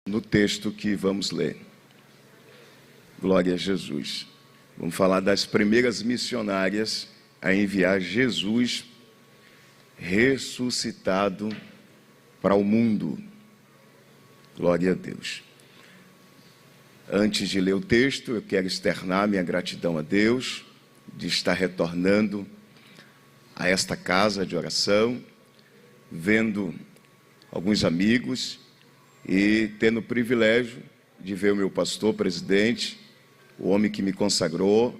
no texto que vamos ler. Glória a Jesus. Vamos falar das primeiras missionárias a enviar Jesus ressuscitado para o mundo. Glória a Deus. Antes de ler o texto, eu quero externar minha gratidão a Deus de estar retornando a esta casa de oração, vendo alguns amigos e tendo o privilégio de ver o meu pastor presidente, o homem que me consagrou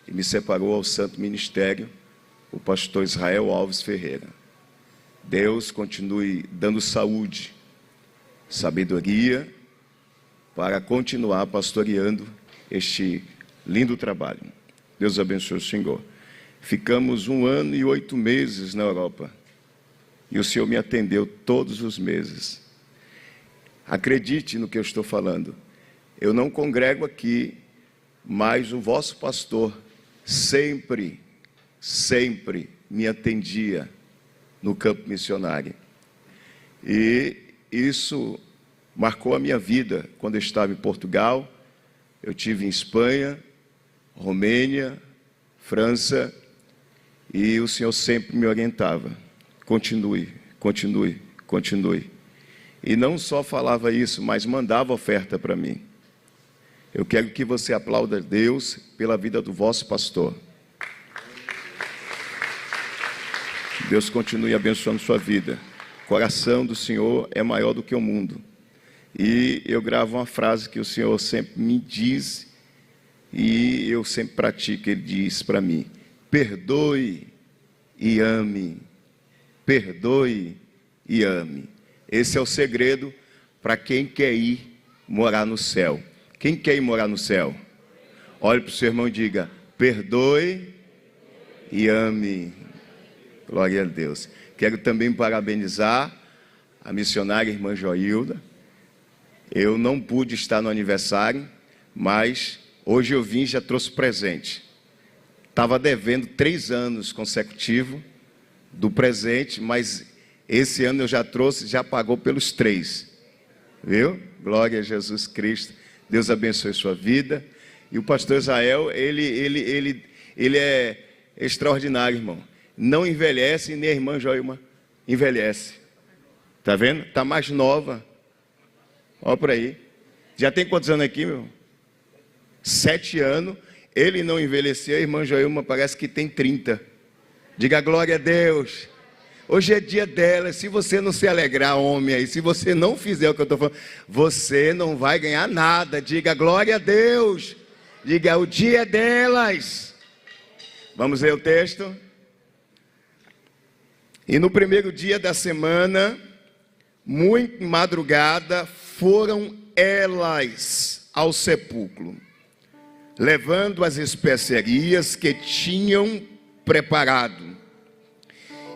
e me separou ao santo ministério, o pastor Israel Alves Ferreira. Deus continue dando saúde, sabedoria, para continuar pastoreando este lindo trabalho. Deus abençoe o Senhor. Ficamos 1 ano e 8 meses na Europa, e o Senhor me atendeu todos os meses. Acredite no que eu estou falando. Eu não congrego aqui, mas o vosso pastor sempre me atendia no campo missionário. E isso marcou a minha vida. Quando eu estava em Portugal, eu estive em Espanha, Romênia, França, e o Senhor sempre me orientava. Continue. E não só falava isso, mas mandava oferta para mim. Eu quero que você aplaude Deus pela vida do vosso pastor. Deus continue abençoando sua vida. O coração do Senhor é maior do que o mundo. E eu gravo uma frase que o Senhor sempre me diz, e eu sempre pratico. Ele diz para mim: perdoe e ame. Perdoe e ame. Esse é o segredo para quem quer ir morar no céu. Quem quer ir morar no céu? Olhe para o seu irmão e diga: perdoe e ame. Glória a Deus. Quero também parabenizar a missionária irmã Joilda. Eu não pude estar no aniversário, mas hoje eu vim e já trouxe presente. Estava devendo 3 anos consecutivos do presente, mas esse ano eu já trouxe, já pagou pelos 3. Viu? Glória a Jesus Cristo. Deus abençoe sua vida. E o pastor Israel, ele é extraordinário, irmão. Não envelhece, nem a irmã Joilma envelhece. Tá vendo? Tá mais nova. Olha por aí. Já tem quantos anos aqui, meu? 7 anos. Ele não envelheceu, a irmã Joilma parece que tem 30. Diga glória a Deus. Hoje é dia dela. Se você não se alegrar, homem, aí, se você não fizer o que eu estou falando, você não vai ganhar nada. Diga glória a Deus. Diga o dia delas. Vamos ler o texto. E no primeiro dia da semana, muito madrugada, foram elas ao sepulcro, levando as especiarias que tinham preparado.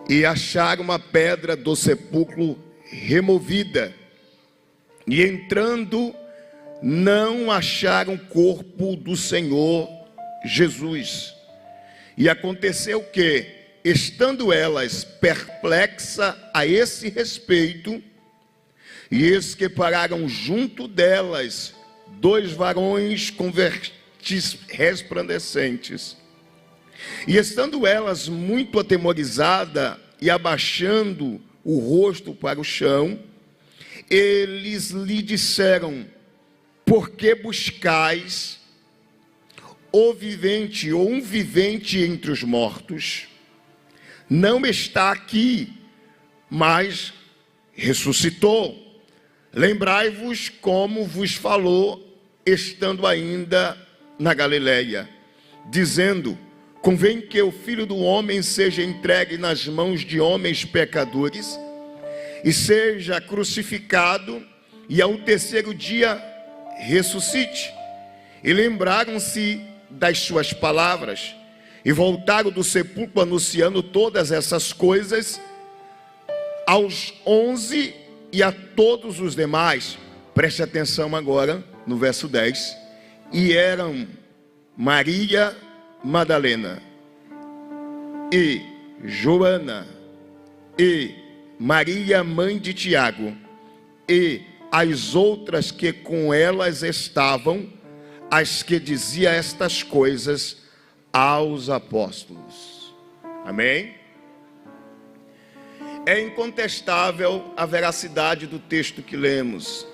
E acharam uma pedra do sepulcro removida. E entrando, não acharam o corpo do Senhor Jesus. E aconteceu que, estando elas perplexas a esse respeito, e eis que pararam junto delas 2 varões com vestes resplandecentes. E estando elas muito atemorizadas e abaixando o rosto para o chão, eles lhe disseram: por que buscais o vivente ou um vivente entre os mortos? Não está aqui, mas ressuscitou. Lembrai-vos como vos falou, estando ainda na Galileia, dizendo: convém que o Filho do Homem seja entregue nas mãos de homens pecadores, e seja crucificado, e ao 3º dia ressuscite. E lembraram-se das suas palavras, e voltaram do sepulcro anunciando todas essas coisas aos 11 e a todos os demais. Preste atenção agora no verso 10. E eram Maria Madalena, e Joana, e Maria, mãe de Tiago, e as outras que com elas estavam, as que dizia estas coisas aos apóstolos. Amém? É incontestável a veracidade do texto que lemos.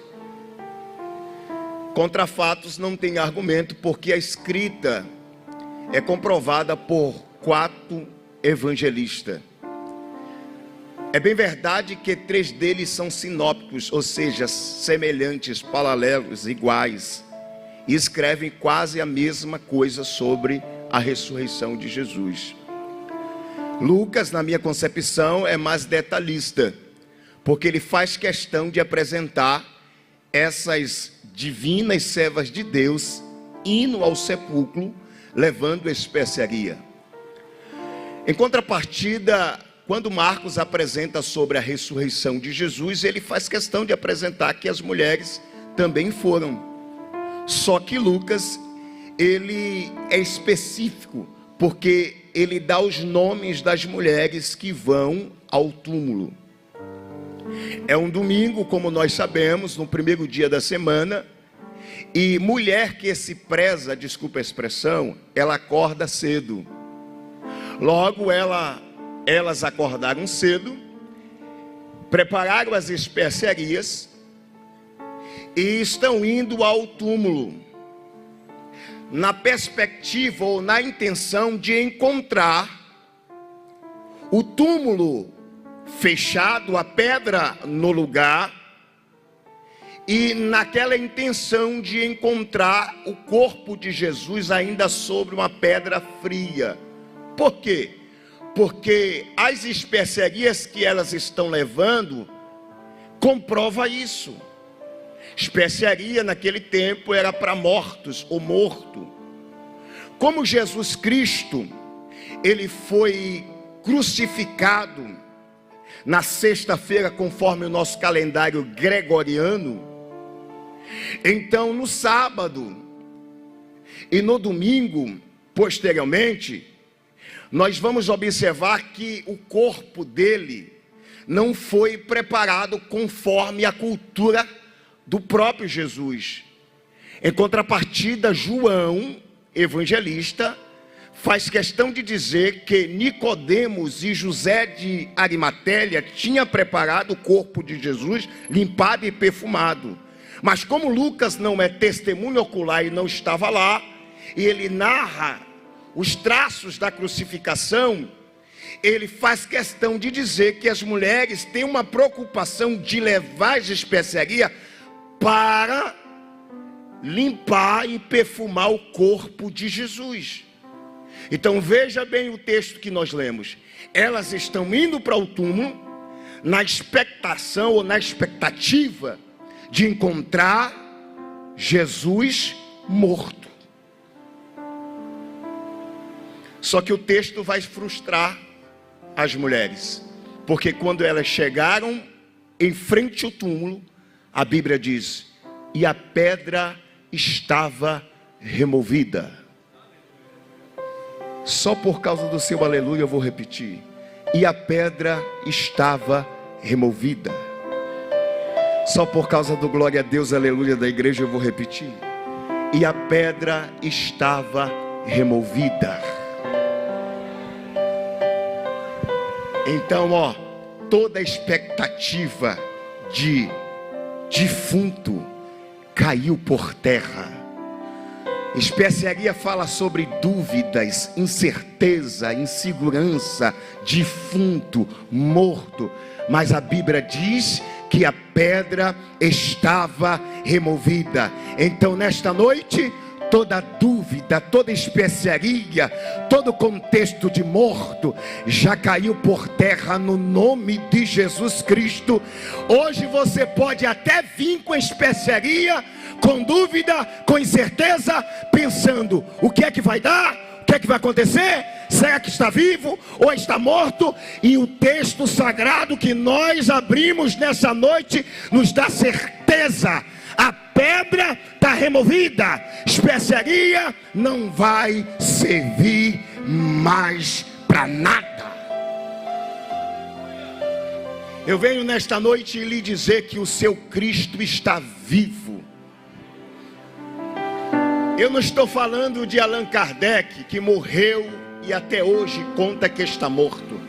Contra fatos não tem argumento, porque a escrita é comprovada por 4 evangelistas. É bem verdade que 3 deles são sinópticos, ou seja, semelhantes, paralelos, iguais, e escrevem quase a mesma coisa sobre a ressurreição de Jesus. Lucas, na minha concepção, é mais detalhista, porque ele faz questão de apresentar essas divinas servas de Deus indo ao sepulcro, levando especiaria. Em contrapartida, quando Marcos apresenta sobre a ressurreição de Jesus, ele faz questão de apresentar que as mulheres também foram. Só que Lucas, ele é específico, porque ele dá os nomes das mulheres que vão ao túmulo. É um domingo, como nós sabemos, no primeiro dia da semana, e mulher que se preza, desculpa a expressão, ela acorda cedo. Logo, elas acordaram cedo, prepararam as especiarias e estão indo ao túmulo, na perspectiva ou na intenção de encontrar o túmulo fechado, a pedra no lugar, e naquela intenção de encontrar o corpo de Jesus ainda sobre uma pedra fria. Por quê? Porque as especiarias que elas estão levando comprova isso. Especiaria naquele tempo era para mortos ou morto. Como Jesus Cristo, ele foi crucificado na sexta-feira, conforme o nosso calendário gregoriano, então no sábado e no domingo, posteriormente, nós vamos observar que o corpo dele não foi preparado conforme a cultura do próprio Jesus. Em contrapartida, João, evangelista, faz questão de dizer que Nicodemos e José de Arimatéia tinham preparado o corpo de Jesus, limpado e perfumado. Mas como Lucas não é testemunho ocular e não estava lá, e ele narra os traços da crucificação, ele faz questão de dizer que as mulheres têm uma preocupação de levar as especiarias para limpar e perfumar o corpo de Jesus. Então veja bem o texto que nós lemos. Elas estão indo para o túmulo na expectação ou na expectativa de encontrar Jesus morto. Só que o texto vai frustrar as mulheres, porque quando elas chegaram em frente ao túmulo, a Bíblia diz: e a pedra estava removida. Só por causa do seu aleluia eu vou repetir: e a pedra estava removida. Só por causa do glória a Deus, aleluia da igreja eu vou repetir: e a pedra estava removida. Então, toda a expectativa de defunto caiu por terra. Especiaria fala sobre dúvidas, incerteza, insegurança, defunto, morto. Mas a Bíblia diz que a pedra estava removida. Então nesta noite, toda dúvida, toda especiaria, todo contexto de morto já caiu por terra no nome de Jesus Cristo. Hoje você pode até vir com especiaria, com dúvida, com incerteza, pensando: o que é que vai dar? O que é que vai acontecer? Será que está vivo ou está morto? E o texto sagrado que nós abrimos nessa noite nos dá certeza: a pedra está removida, especiaria não vai servir mais para nada. Eu venho nesta noite lhe dizer que o seu Cristo está vivo. Eu não estou falando de Allan Kardec, que morreu e até hoje conta que está morto.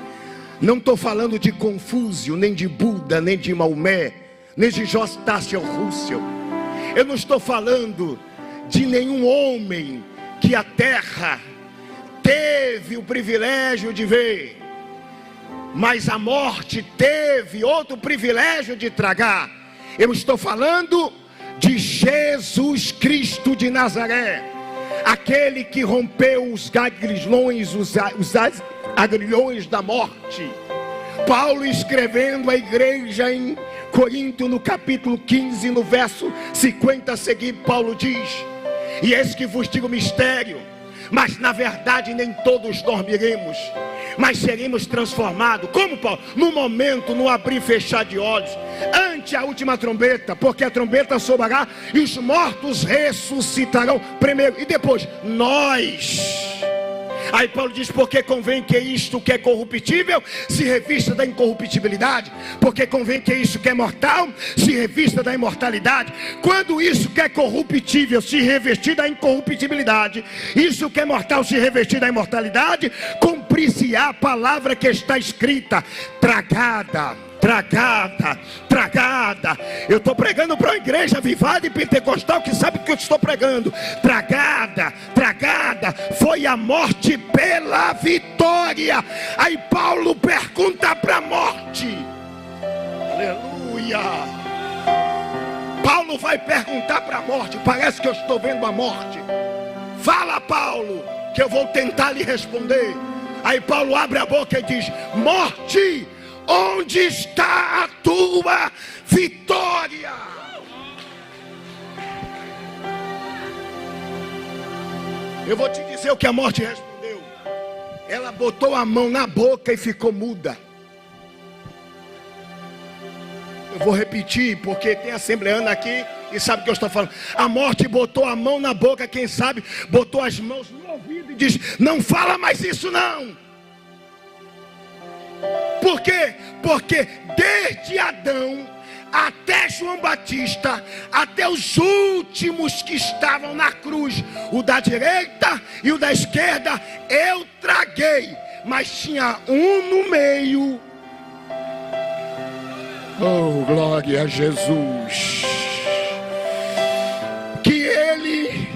Não estou falando de Confúcio, nem de Buda, nem de Maomé, nem de Eustáquio Russell. Eu não estou falando de nenhum homem que a terra teve o privilégio de ver, mas a morte teve outro privilégio de tragar. Eu estou falando de Jesus Cristo de Nazaré, aquele que rompeu os grilhões, os agrilhões da morte. Paulo, escrevendo à igreja em Corinto, no capítulo 15, no verso 50 a seguir, Paulo diz: e eis que vos digo mistério, mas na verdade nem todos dormiremos, mas seremos transformados. Como, Paulo? No momento, no abrir e fechar de olhos, ante a última trombeta, porque a trombeta soará e os mortos ressuscitarão primeiro, e depois nós. Aí Paulo diz: porque convém que isto que é corruptível se revista da incorruptibilidade, porque convém que isto que é mortal se revista da imortalidade. Quando isso que é corruptível se revestir da incorruptibilidade, isso que é mortal se revestir da imortalidade, cumprir-se-á a palavra que está escrita: tragada, tragada, tragada. Eu estou pregando para uma igreja avivada e pentecostal que sabe o que eu estou pregando. Tragada, tragada foi a morte pela vitória. Aí Paulo pergunta para a morte. Aleluia. Paulo vai perguntar para a morte. Parece que eu estou vendo a morte. Fala, Paulo, que eu vou tentar lhe responder. Aí Paulo abre a boca e diz: morte, onde está a tua vitória? Eu vou te dizer o que a morte respondeu. Ela botou a mão na boca e ficou muda. Eu vou repetir, porque tem assembleano aqui e sabe o que eu estou falando. A morte botou a mão na boca, quem sabe botou as mãos no ouvido e diz: não fala mais isso não. Por quê? Porque desde Adão até João Batista, até os últimos que estavam na cruz, o da direita e o da esquerda, eu traguei, mas tinha um no meio. Oh, glória a Jesus, que ele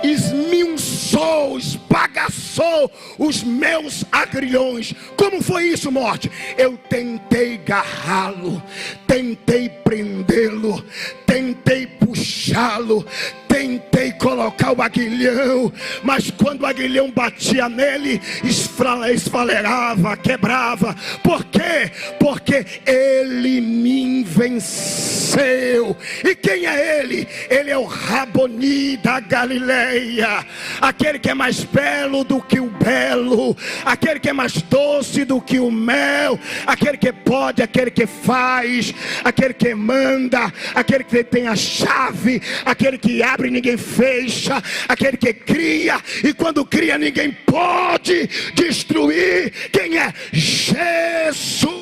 esmiuçou, esbagaçou os meus agrilhões. Como foi isso, morte? Eu tentei agarrá-lo, tentei prendê-lo, tentei puxá-lo, tentei colocar o aguilhão, mas quando o aguilhão batia nele, esfalerava, quebrava. Por quê? Porque ele me venceu. E quem é ele? Ele é o Raboni da Galileia, aquele que é mais belo do que o belo, aquele que é mais doce do que o mel, aquele que pode, aquele que faz, aquele que manda, aquele que tem a chave, aquele que abre e ninguém fecha, aquele que cria e quando cria ninguém pode destruir. Quem é? Jesus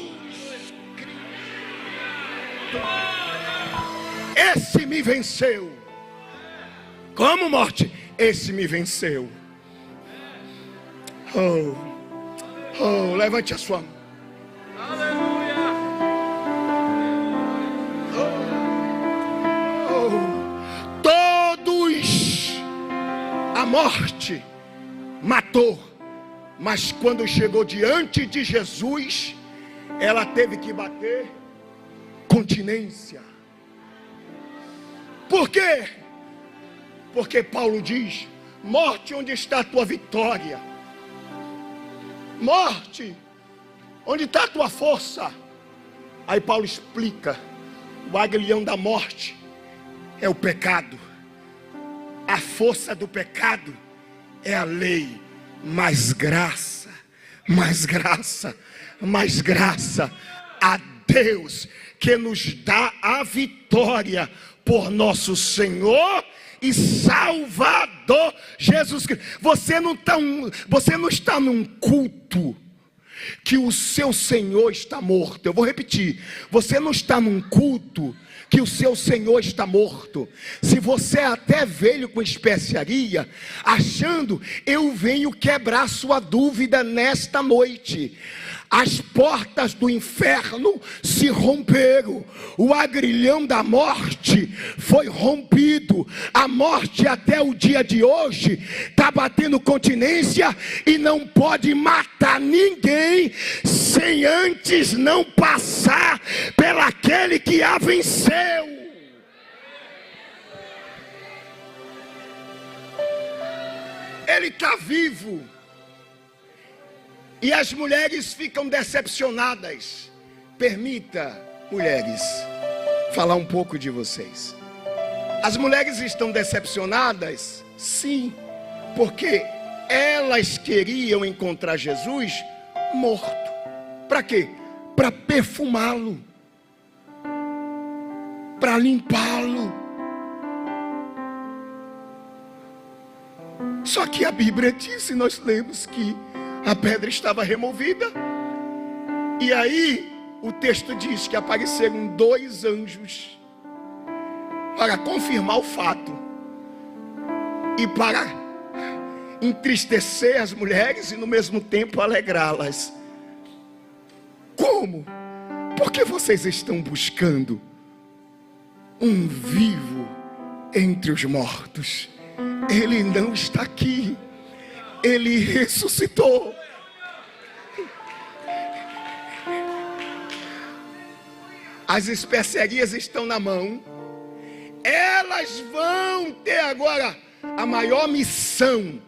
Cristo. Esse me venceu. Como, morte? Esse me venceu. Oh, levante a sua mão. Aleluia. Todos a morte matou, mas quando chegou diante de Jesus, ela teve que bater continência. Por quê? Porque Paulo diz: morte, onde está a tua vitória? Morte, onde está a tua força? Aí Paulo explica: o aguilhão da morte é o pecado, a força do pecado é a lei, mais graça, mais graça, mais graça a Deus que nos dá a vitória por nosso Senhor e Salvador Jesus Cristo. Você não está num culto que o seu Senhor está morto. Eu vou repetir: você não está num culto que o seu Senhor está morto. Se você até veio com especiaria, achando, eu venho quebrar sua dúvida nesta noite. As portas do inferno se romperam. O agrilhão da morte foi rompido. A morte até o dia de hoje está batendo continência e não pode matar ninguém sem antes não passar pelaquele que a venceu. Ele está vivo. E as mulheres ficam decepcionadas. Permita, mulheres, falar um pouco de vocês. As mulheres estão decepcionadas? Sim, porque elas queriam encontrar Jesus morto. Para quê? Para perfumá-lo, para limpá-lo. Só que a Bíblia diz, e nós lemos que a pedra estava removida. E aí o texto diz que apareceram 2 anjos para confirmar o fato e para entristecer as mulheres e no mesmo tempo alegrá-las. Como? Porque vocês estão buscando um vivo entre os mortos. Ele não está aqui. Ele ressuscitou. As especiarias estão na mão. Elas vão ter agora a maior missão.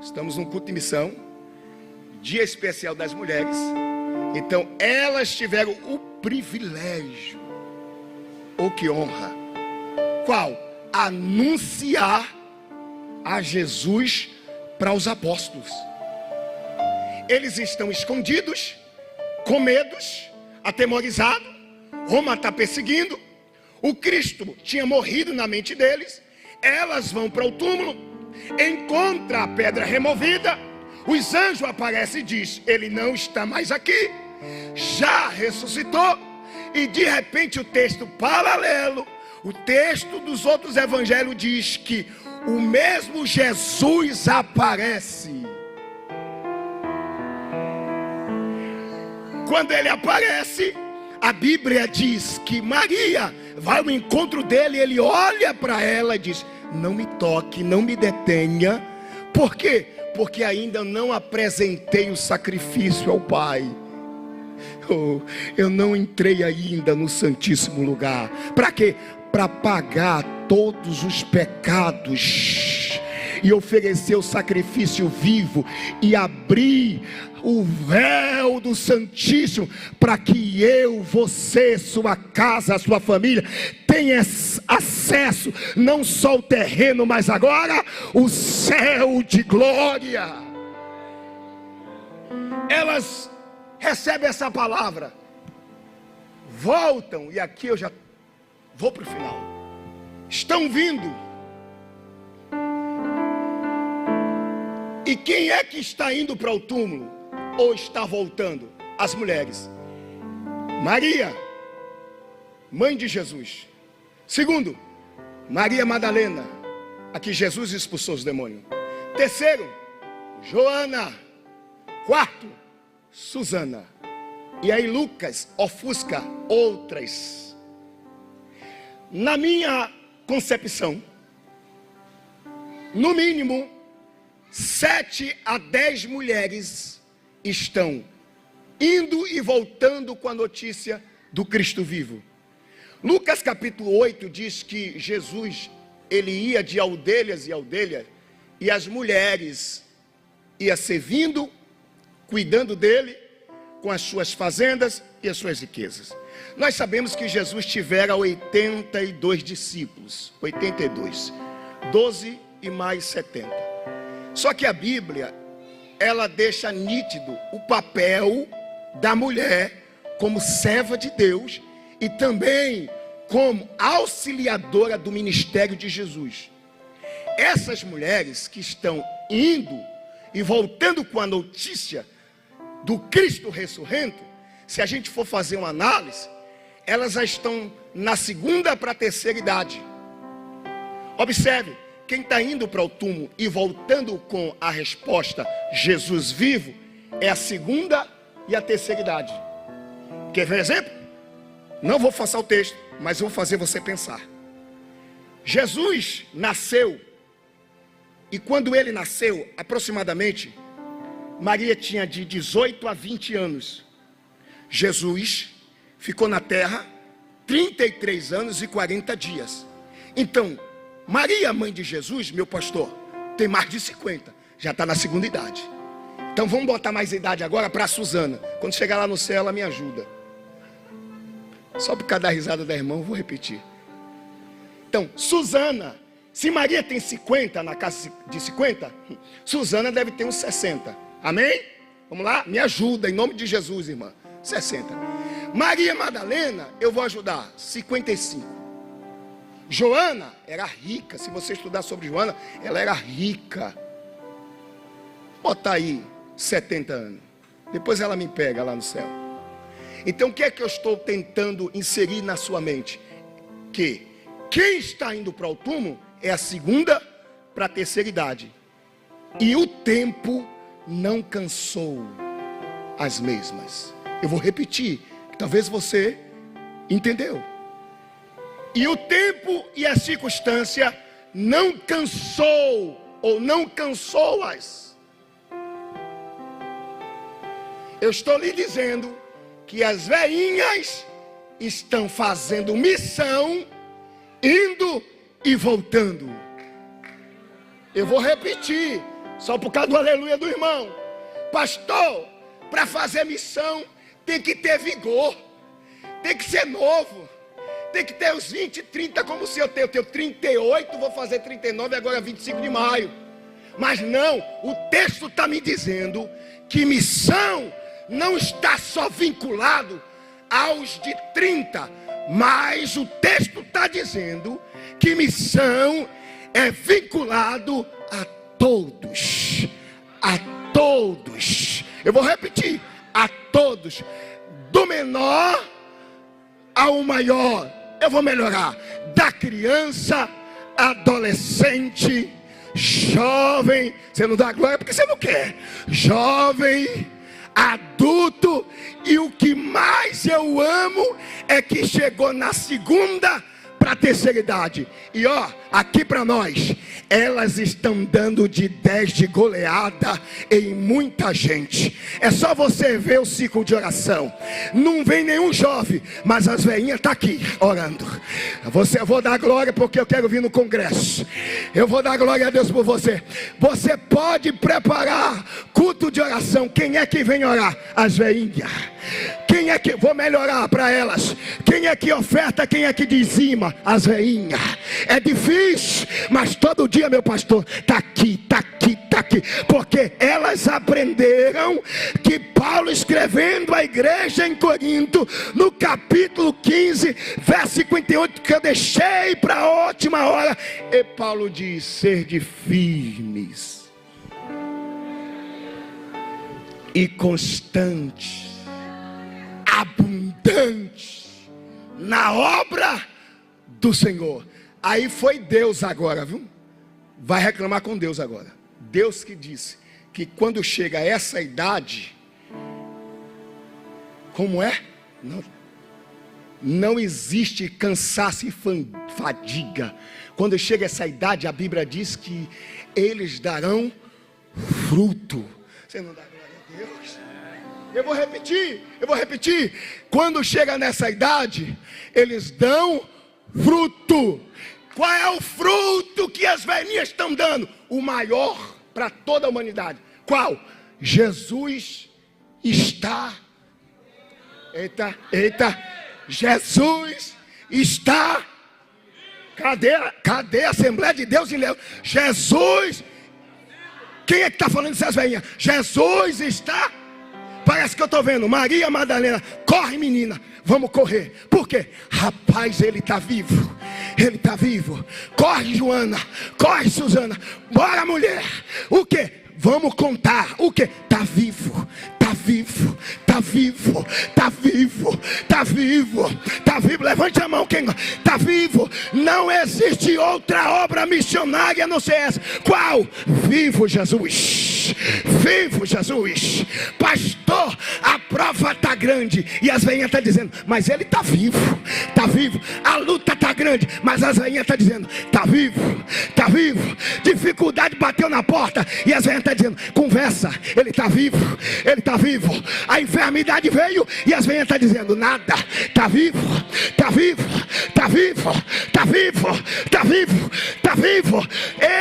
Estamos num culto de missão, dia especial das mulheres. Então elas tiveram o privilégio, ou que honra, qual? Anunciar a Jesus para os apóstolos. Eles estão escondidos, com medos, atemorizados. Roma está perseguindo. O Cristo tinha morrido na mente deles. Elas vão para o túmulo, encontram a pedra removida. Os anjos aparecem e dizem: ele não está mais aqui, já ressuscitou. E de repente o texto paralelo, o texto dos outros evangelhos diz que o mesmo Jesus aparece. Quando ele aparece, a Bíblia diz que Maria vai ao encontro dele. Ele olha para ela e diz: não me toque, não me detenha. Por quê? Porque ainda não apresentei o sacrifício ao Pai. Eu não entrei ainda no Santíssimo Lugar. Para quê? Para pagar todos os pecados e oferecer o sacrifício vivo e abrir o véu do Santíssimo para que eu, você, sua casa, sua família tenha acesso não só ao terreno, mas agora o céu de glória. Elas recebem essa palavra, voltam, e aqui eu já vou para o final. Estão vindo. E quem é que está indo para o túmulo? Ou está voltando? As mulheres. Maria, mãe de Jesus. Segundo, Maria Madalena, a que Jesus expulsou os demônios. Terceiro, Joana. Quarto, Susana. E aí Lucas ofusca outras. Na minha concepção, no mínimo 7 a 10 mulheres estão indo e voltando com a notícia do Cristo vivo. Lucas capítulo 8 diz que Jesus, ele ia de aldeias e aldeias, e as mulheres iam servindo, cuidando dele, com as suas fazendas e as suas riquezas. Nós sabemos que Jesus tivera 82 discípulos, 82, 12 e mais 70. Só que a Bíblia, ela deixa nítido o papel da mulher como serva de Deus e também como auxiliadora do ministério de Jesus. Essas mulheres que estão indo e voltando com a notícia do Cristo ressurrento, se a gente for fazer uma análise, elas já estão na segunda para a terceira idade. Observe, quem está indo para o túmulo e voltando com a resposta Jesus vivo, é a segunda e a terceira idade. Quer ver exemplo? Não vou passar o texto, mas vou fazer você pensar. Jesus nasceu, e quando ele nasceu, aproximadamente, Maria tinha de 18 a 20 anos. Jesus ficou na terra 33 anos e 40 dias. Então, Maria, mãe de Jesus, meu pastor, tem mais de 50, já está na segunda idade. Então vamos botar mais idade agora para a Suzana. Quando chegar lá no céu, ela me ajuda. Só por causa da risada da irmã, eu vou repetir. Então, Suzana, se Maria tem 50, na casa de 50, Suzana deve ter uns 60. Amém? Vamos lá? Me ajuda, em nome de Jesus, irmã. 60. Maria Madalena, eu vou ajudar. 55. Joana era rica. Se você estudar sobre Joana, ela era rica. Botar aí 70 anos. Depois ela me pega lá no céu. Então o que é que eu estou tentando inserir na sua mente? Que quem está indo para o túmulo é a segunda para a terceira idade. E o tempo não cansou as mesmas. Eu vou repetir, talvez você entendeu. E o tempo e a circunstância não cansou, ou não cansou-as. Eu estou lhe dizendo que as velhinhas estão fazendo missão, indo e voltando. Eu vou repetir, só por causa do aleluia do irmão. Pastor, para fazer missão tem que ter vigor, tem que ser novo, tem que ter os 20, 30 como se eu tenho 38, vou fazer 39 agora 25 de maio. Mas não, o texto está me dizendo que missão não está só vinculado aos de 30, mas o texto está dizendo que missão é vinculado a todos, a todos. Eu vou repetir, a todos, do menor ao maior. Eu vou melhorar, da criança, adolescente, jovem. Você não dá glória porque você não quer. Jovem, adulto, e o que mais eu amo é que chegou na segunda para a terceira idade. E ó, aqui para nós, elas estão dando de 10 de goleada em muita gente. É só você ver o ciclo de oração. Não vem nenhum jovem, mas as velhinhas estão aqui orando. Eu vou dar glória porque eu quero vir no congresso. Eu vou dar glória a Deus por você. Você pode preparar culto de oração. Quem é que vem orar? As velhinhas. Quem é que, vou melhorar para elas. Quem é que oferta, quem é que dizima? As velhinhas. É difícil, mas todo dia, meu pastor, está aqui, está aqui, está aqui. Porque elas aprenderam que Paulo, escrevendo à igreja em Corinto, no capítulo 15, verso 58, que eu deixei para a última hora, e Paulo diz: sede firmes e constantes, abundante na obra do Senhor. Aí foi Deus agora, viu? Vai reclamar com Deus agora. Deus que disse que quando chega a essa idade, como é? Não existe cansaço e fadiga. Quando chega essa idade, a Bíblia diz que eles darão fruto. Você não dá glória a Deus? Eu vou repetir. Quando chega nessa idade, eles dão fruto. Qual é o fruto que as velhinhas estão dando? O maior para toda a humanidade. Qual? Jesus está. Eita. Jesus está. Cadê a Assembleia de Deus em Leão? Jesus. Quem é que está falando dessas velhinhas? Jesus está. Parece que eu estou vendo Maria Madalena. Corre, menina, vamos correr. Por quê? Rapaz, ele está vivo. Ele está vivo. Corre, Joana. Corre, Suzana. Bora, mulher. O quê? Vamos contar. O quê? Está vivo. Está vivo, está vivo, está vivo, está vivo, está vivo. Levante a mão quem está vivo. Não existe outra obra missionária a não ser essa. Qual? Vivo Jesus, vivo Jesus. Pastor, a prova está grande e as velhinhas estão dizendo, mas ele está vivo, está vivo. A luta está grande, mas as velhinhas estão dizendo, está vivo, está vivo. Dificuldade bateu na porta e as velhinhas estão dizendo, conversa, ele está vivo, ele está vivo. A enfermidade veio e as velhinhas estão dizendo, nada, está vivo, está vivo, está vivo, está vivo, está vivo, está vivo.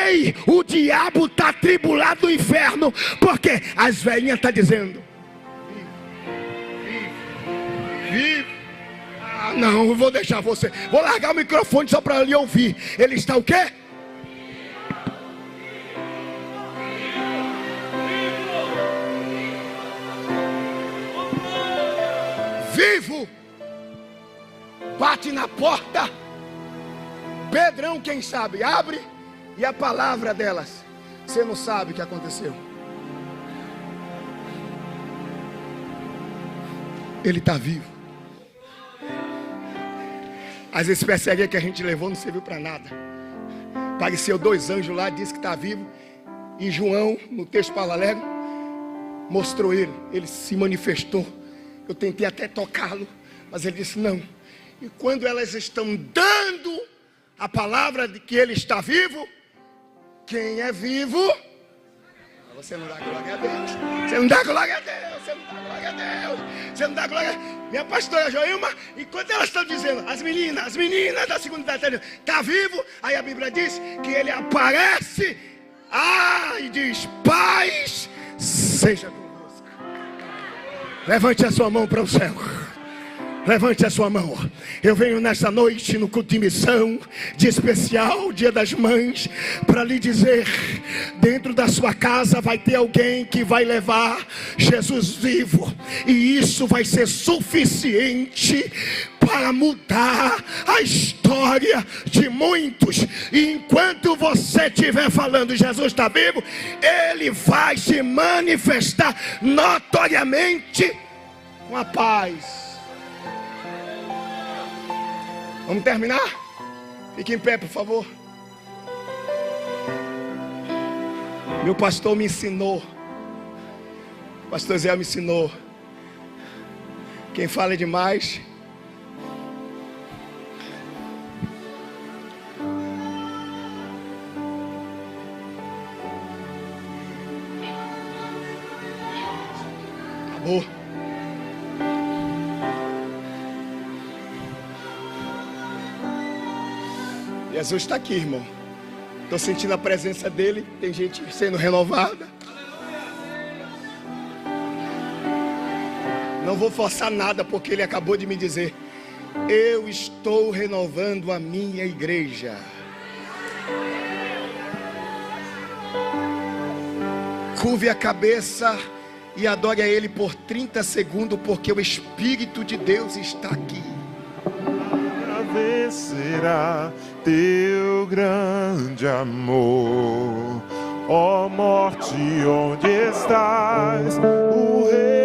Ei, o diabo está atribulado no inferno, porque as velhinhas estão dizendo, vivo. Ah, não, eu vou deixar você. Vou largar o microfone só para lhe ouvir. Ele está o quê? Vivo. Bate na porta. Pedrão, quem sabe, abre. E a palavra delas, você não sabe o que aconteceu. Ele está vivo. As especiarias que a gente levou não serviu para nada. Apareceu 2 anjos lá, disse que está vivo. E João, no texto paralelo, mostrou ele. Ele se manifestou. Eu tentei até tocá-lo, mas ele disse não. E quando elas estão dando a palavra de que ele está vivo, quem é vivo? Você não dá glória a Deus. Você não dá glória a Deus. Você não dá glória a Deus. Você não dá glória a Deus. Minha pastora Joilma, enquanto elas estão dizendo, as meninas da segunda idade, está vivo. Aí a Bíblia diz que ele aparece. E diz, paz seja convosco. Levante a sua mão para o céu. Levante a sua mão. Eu venho nessa noite no culto de missão de especial, Dia das Mães, para lhe dizer, dentro da sua casa vai ter alguém que vai levar Jesus vivo, e isso vai ser suficiente para mudar a história de muitos. E enquanto você estiver falando Jesus está vivo, ele vai se manifestar notoriamente com a paz. Vamos terminar? Fique em pé, por favor. Meu pastor me ensinou. O pastor Zé me ensinou. Quem fala demais acabou. Jesus está aqui, irmão. Estou sentindo a presença dele. Tem gente sendo renovada. Não vou forçar nada, porque ele acabou de me dizer, eu estou renovando a minha igreja. Curve a cabeça e adore a ele por 30 segundos, porque o Espírito de Deus está aqui. Será teu grande amor, ó morte, onde estás, o Rei.